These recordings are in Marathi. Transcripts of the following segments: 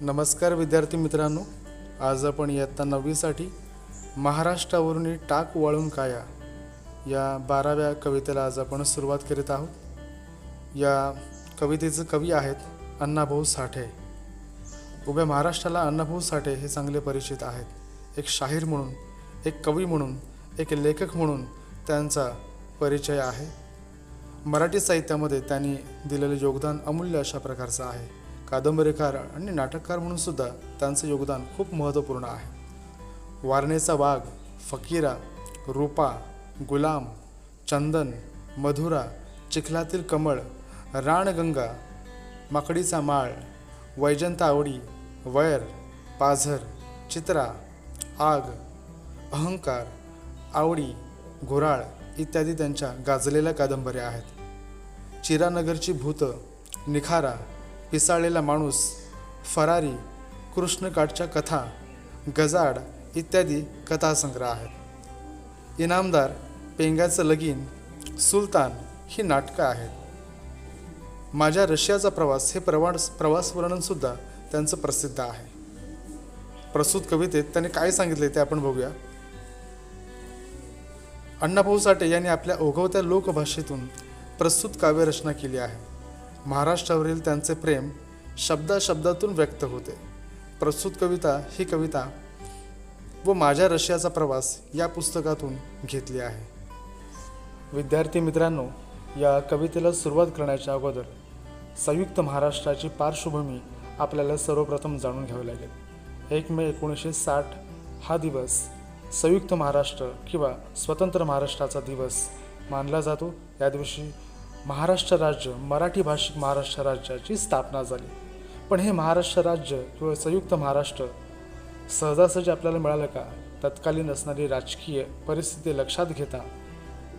नमस्कार विद्यार्थी मित्रांनो, आज आपण इयत्ता 9वीसाठी महाराष्ट्रावरून टाक वाळून काया या 12व्या कवितेला आज आपण सुरुवात करीत आहोत। या कवितेचे कवी आहेत अण्णाभाऊ साठे। उभ्या महाराष्ट्राला अण्णाभाऊ साठे हे चांगले परिचित आहेत। एक शाहीर म्हणून, एक कवी म्हणून, एक लेखक म्हणून त्यांचा परिचय आहे। मराठी साहित्यामध्ये त्यांनी दिलेले योगदान अमूल्य अशा प्रकारचं आहे। कादंबरीकार आणि नाटककार म्हणून सुद्धा त्यांचं योगदान खूप महत्त्वपूर्ण आहे। वारणेचा वाघ, फकीरा, रूपा, गुलाम, चंदन, मधुरा, चिखलातील कमळ, राणगंगा, माकडीचा माळ, वैजंता आवडी, वैर, पाझर, चित्रा, आग, अहंकार, आवडी, घोराळ इत्यादी त्यांच्या गाजलेल्या कादंबऱ्या आहेत। चिरानगरची भूत, निखारा, पिसाळलेला माणूस, फरारी, कृष्णकाठच्या कथा, गजाड इत्यादी कथासंग्रह आहेत। इनामदार, पेंगाचं लगीन, सुलतान ही नाटकं आहेत। माझ्या रशियाचा प्रवास हे प्रवास वर्णनसुद्धा त्यांचं प्रसिद्ध आहे। प्रस्तुत कवितेत त्यांनी काय सांगितले ते आपण बघूया। अण्णाभाऊ साठे यांनी आपल्या ओघवत्या लोकभाषेतून प्रस्तुत काव्यरचना केली आहे। महाराष्ट्रावरील त्यांचे प्रेम शब्दातून व्यक्त होते। प्रस्तुत कविता ही कविता व माझ्या रशियाचा प्रवास या पुस्तकातून घेतली आहे। विद्यार्थी मित्रांनो, या कवितेला सुरुवात करण्याच्या अगोदर संयुक्त महाराष्ट्राची पार्श्वभूमी आपल्याला सर्वप्रथम जाणून घ्यावी लागेल। 1 मे 1960 हा दिवस संयुक्त महाराष्ट्र किंवा स्वतंत्र महाराष्ट्राचा दिवस मानला जातो। या दिवशी महाराष्ट्र राज्य, मराठी भाषिक महाराष्ट्र राज्याची स्थापना झाली। पण हे महाराष्ट्र राज्य किंवा संयुक्त महाराष्ट्र सहजासहजी आपल्याला मिळालं का? तत्कालीन असणारी राजकीय परिस्थिती लक्षात घेता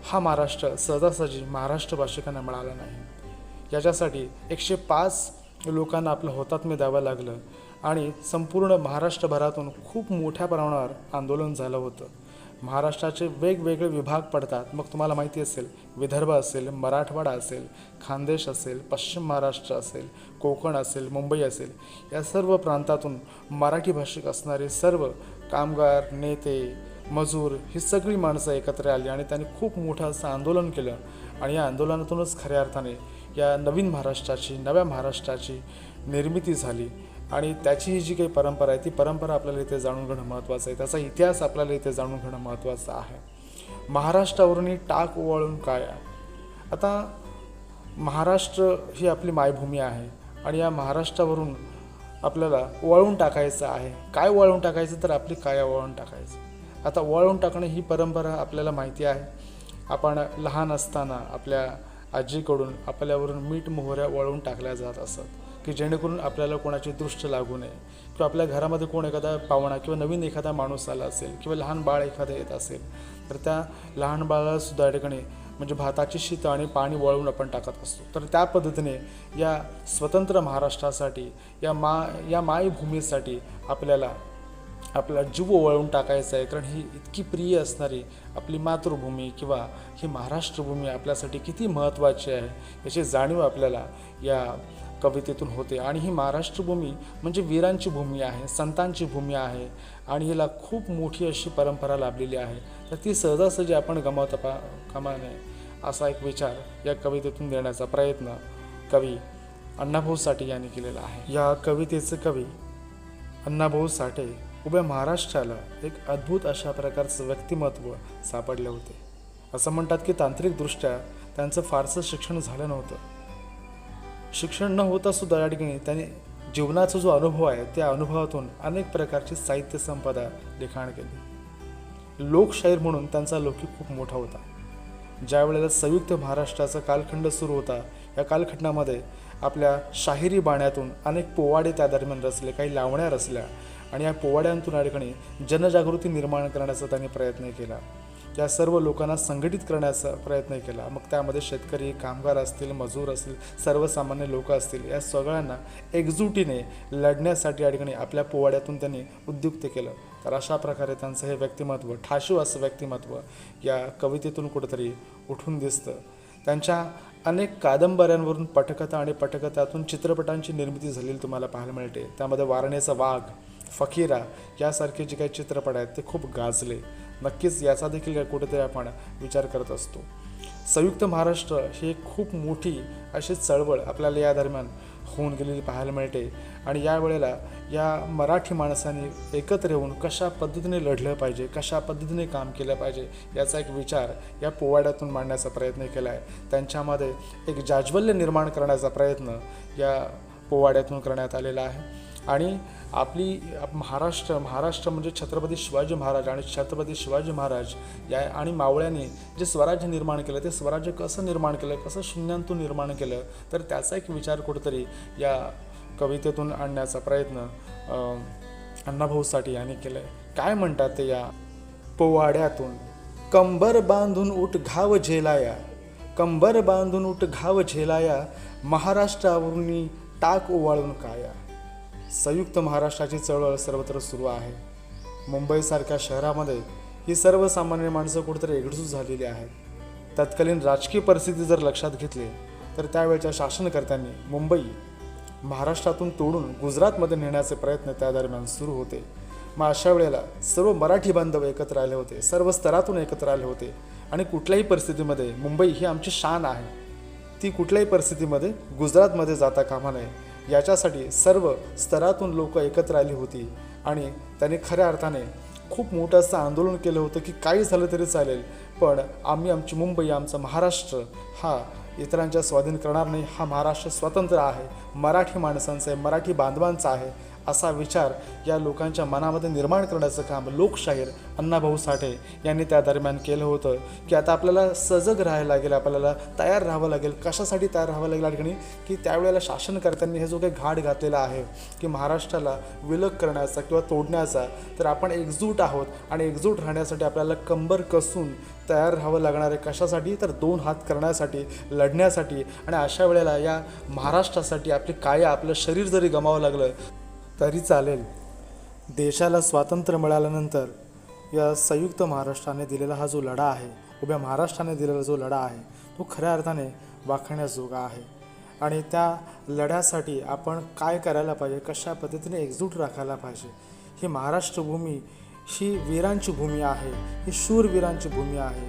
हा महाराष्ट्र सहजासहजी महाराष्ट्र भाषिकांना मिळाला नाही। याच्यासाठी 105 लोकांना आपलं हुतात्म्य द्यावं लागलं आणि संपूर्ण महाराष्ट्रभरातून खूप मोठ्या प्रमाणावर आंदोलन झालं होतं। महाराष्ट्राचे वेगवेगळे विभाग पडतात। मग तुम्हाला माहिती असेल, विदर्भ असेल, मराठवाडा असेल, खानदेश असेल, पश्चिम महाराष्ट्र असेल, कोकण असेल, मुंबई असेल, या सर्व प्रांतातून मराठी भाषिक असणारे सर्व कामगार, नेते, मजूर ही सगळी माणसं एकत्र आली आणि त्यांनी खूप मोठं असं आंदोलन केलं। आणि या आंदोलनातूनच खऱ्या अर्थाने या नवीन महाराष्ट्राची, नव्या महाराष्ट्राची निर्मिती झाली। आणि त्याची ही जी काही परंपरा आहे ती परंपरा आपल्याला इथे जाणून घेणं महत्त्वाचं आहे। त्याचा इतिहास आपल्याला इथे जाणून घेणं महत्त्वाचं आहे। महाराष्ट्रावरून टाक वाळून काया। आता महाराष्ट्र ही आपली मायभूमी आहे आणि या महाराष्ट्रावरून आपल्याला वाळून टाकायचं आहे। काय वाळून टाकायचं? तर आपली काया वाळून टाकायचं। आता वाळून टाकणं ही परंपरा आपल्याला माहिती आहे। आपण लहान असताना आपल्या आजीकडून आपल्यावरून मीठ मोहऱ्या वाळून टाकल्या जात असत की जेणेकरून आपल्याला कोणाची दृष्टी लागू नये, किंवा आपल्या घरामध्ये कोण एखादा पाहुणा किंवा नवीन एखादा माणूस आला असेल किंवा लहान बाळ एखादं येत असेल तर त्या लहान बाळाला सुद्धा या ठिकाणी म्हणजे भाताची शीत आणि पाणी वाळून आपण टाकत असतो। तर त्या पद्धतीने या स्वतंत्र महाराष्ट्रासाठी, या मायभूमीसाठी आपल्याला आपला जीव वळवून टाकायचा आहे। कारण ही इतकी प्रिय असणारी आपली मातृभूमी किंवा ही महाराष्ट्रभूमी आपल्यासाठी किती महत्त्वाची आहे याची जाणीव आपल्याला या कवितेतून होते। आणि ही महाराष्ट्रभूमी म्हणजे वीरांची भूमी आहे, संतांची भूमी आहे आणि हिला खूप मोठी अशी परंपरा लाभलेली आहे। तर ती सहजासहजी आपण गमावता कामा नये असा एक विचार या कवितेतून देण्याचा प्रयत्न कवी अण्णाभाऊ साठे यांनी केलेला आहे। या कवितेचे कवी अण्णाभाऊ साठे उभ्या महाराष्ट्राला एक अद्भुत अशा प्रकारचं व्यक्तिमत्व सापडले होते। असं म्हणतात की तांत्रिकदृष्ट्या त्यांचं फारसं शिक्षण झालं नव्हतं। शिक्षण न होता सुद्धा या ठिकाणी त्यांनी जीवनाचा जो अनुभव आहे त्या अनुभवातून अनेक प्रकारची साहित्य संपदा लिखाण केली। लोकशाहीर म्हणून त्यांचा लौकिक खूप मोठा होता। ज्या वेळेला संयुक्त महाराष्ट्राचा कालखंड सुरू होता, या कालखंडामध्ये आपल्या शाहिरी बाण्यातून अनेक पोवाडे त्या दरम्यान रचले, काही लावण्या रचल्या आणि या पोवाड्यांतून या ठिकाणी जनजागृती निर्माण करण्याचा त्यांनी प्रयत्न केला। या सर्व लोकांना संघटित करण्याचा प्रयत्न केला। मग त्यामध्ये शेतकरी, कामगार असतील, मजूर असतील, सर्वसामान्य लोक असतील, या सगळ्यांना एकजुटीने लढण्यासाठी या ठिकाणी आपल्या पोवाड्यातून त्यांनी उद्युक्त केलं। तर अशा प्रकारे त्यांचं हे व्यक्तिमत्व, ठासूळ असं व्यक्तिमत्व या कवितेतून कुठेतरी उठून दिसतं। त्यांच्या अनेक कादंबऱ्यांवरून पटकथा आणि पटकथातून चित्रपटांची निर्मिती झालेली तुम्हाला पाहायला मिळते. त्यामध्ये वारणेचा वाघ, फकीरा यासारखे जे काही चित्रपट आहेत ते खूप गाजले. नक्कीच याचा देखील कुठेतरी आपण विचार करत असतो. संयुक्त महाराष्ट्र ही एक खूप मोठी अशी चळवळ आपल्याला या दरम्यान होऊन गेलेली पाहायला मिळते. आणि यावेळेला या मराठी माणसांनी एकत्र येऊन कशा पद्धतीने लढलं पाहिजे, कशा पद्धतीने काम केलं पाहिजे याचा एक विचार या पोवाड्यातून मांडण्याचा प्रयत्न केला आहे. त्यांच्यामध्ये एक जाज्वल्य निर्माण करण्याचा प्रयत्न या पोवाड्यातून करण्यात आलेला आहे. आणि आपली महाराष्ट्र म्हणजे छत्रपती शिवाजी महाराज आणि छत्रपती शिवाजी महाराज या आणि मावळ्यांनी जे स्वराज्य निर्माण केलं ते स्वराज्य कसं निर्माण केलं, कसं शून्यातून निर्माण केलं, तर त्याचा एक विचार कुठेतरी या कवितेतून आणण्याचा प्रयत्न अण्णाभाऊ साठे यांनी केलं आहे. काय म्हणतात ते या पोवाड्यातून? कंबर बांधून उठ घाव झेलाया, कंबर बांधून उठ घाव झेलाया, महाराष्ट्रावरून टाक ओवाळून काया. संयुक्त महाराष्ट्राची चळवळ सर्वत्र सुरू आहे. मुंबईसारख्या शहरामध्ये ही सर्वसामान्य माणसं कुठेतरी एकजूट झालेली आहेत. तत्कालीन राजकीय परिस्थिती जर लक्षात घेतली तर त्यावेळच्या शासनकर्त्यांनी मुंबई महाराष्ट्रातून तोडून गुजरातमध्ये नेण्याचे प्रयत्न त्या दरम्यान सुरू होते. मग अशा वेळेला सर्व मराठी बांधव एकत्र आले होते, सर्व स्तरातून एकत्र आले होते. आणि कुठल्याही परिस्थितीमध्ये मुंबई ही आमची शान आहे, ती कुठल्याही परिस्थितीमध्ये गुजरातमध्ये जाता कामा नये याच्यासाठी सर्व स्तरातून लोक एकत्र आली होती. आणि त्यांनी खऱ्या अर्थाने खूप मोठं असं आंदोलन केलं होतं की काही झालं तरी चालेल, पण आम्ही आमची मुंबई, आमचा महाराष्ट्र हा इतरांच्या स्वाधीन करणार नाही. हा महाराष्ट्र स्वतंत्र आहे, मराठी माणसांचा आहे, मराठी बांधवांचा आहे, असा विचार या लोकांच्या मनामध्ये निर्माण करण्याचं काम लोकशाहीर अण्णाभाऊ साठे यांनी त्या दरम्यान केलं होतं. की आता आपल्याला सजग राहायला लागेल, आपल्याला तयार राहावं लागेल. कशासाठी तयार राहावं लागेल या ठिकाणी? की त्यावेळेला शासनकर्त्यांनी हे जो काही घाट घातलेला आहे की महाराष्ट्राला विलग करण्याचा किंवा तोडण्याचा, तर आपण एकजूट आहोत आणि एकजूट राहण्यासाठी आपल्याला कंबर कसून तयार राहावं लागणार आहे. कशासाठी? तर दोन हात करण्यासाठी, लढण्यासाठी. आणि अशा वेळेला या महाराष्ट्रासाठी आपली काया, आपलं शरीर जरी गमावं लागलं तरी चालेल. देशाला स्वातंत्र्य मिळाल्यानंतर या संयुक्त महाराष्ट्राने दिलेला हा जो लढा आहे, उभ्या महाराष्ट्राने दिलेला जो लढा आहे, तो खऱ्या अर्थाने वाखाणण्याजोगा आहे. आणि त्या लढ्यासाठी आपण काय करायला पाहिजे, कशा पद्धतीने एकजूट राखायला पाहिजे. ही महाराष्ट्रभूमी ही वीरांची भूमी आहे, ही शूरवीरांची भूमी आहे.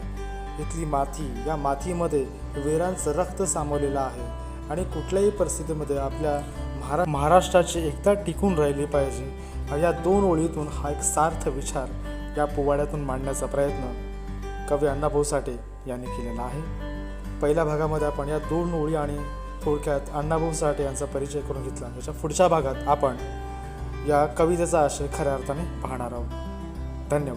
इथली माती, या मातीमध्ये वीरांचं रक्त सामावलेलं आहे. आणि कुठल्याही परिस्थितीमध्ये आपल्या महाराष्ट्राची एकता टिकून राहिली पाहिजे. या दोन ओळीतून हा एक सार्थ विचार या पोवाड्यातून मांडण्याचा प्रयत्न कवी अण्णाभाऊ साठे यांनी केलेला आहे. पहिल्या भागामध्ये आपण या दोन ओळी आणि थोडक्यात अण्णाभाऊ साठे यांचा परिचय करून घेतला. याच्या पुढच्या भागात आपण या कवितेचा आशय खऱ्या अर्थाने पाहणार आहोत. धन्यवाद.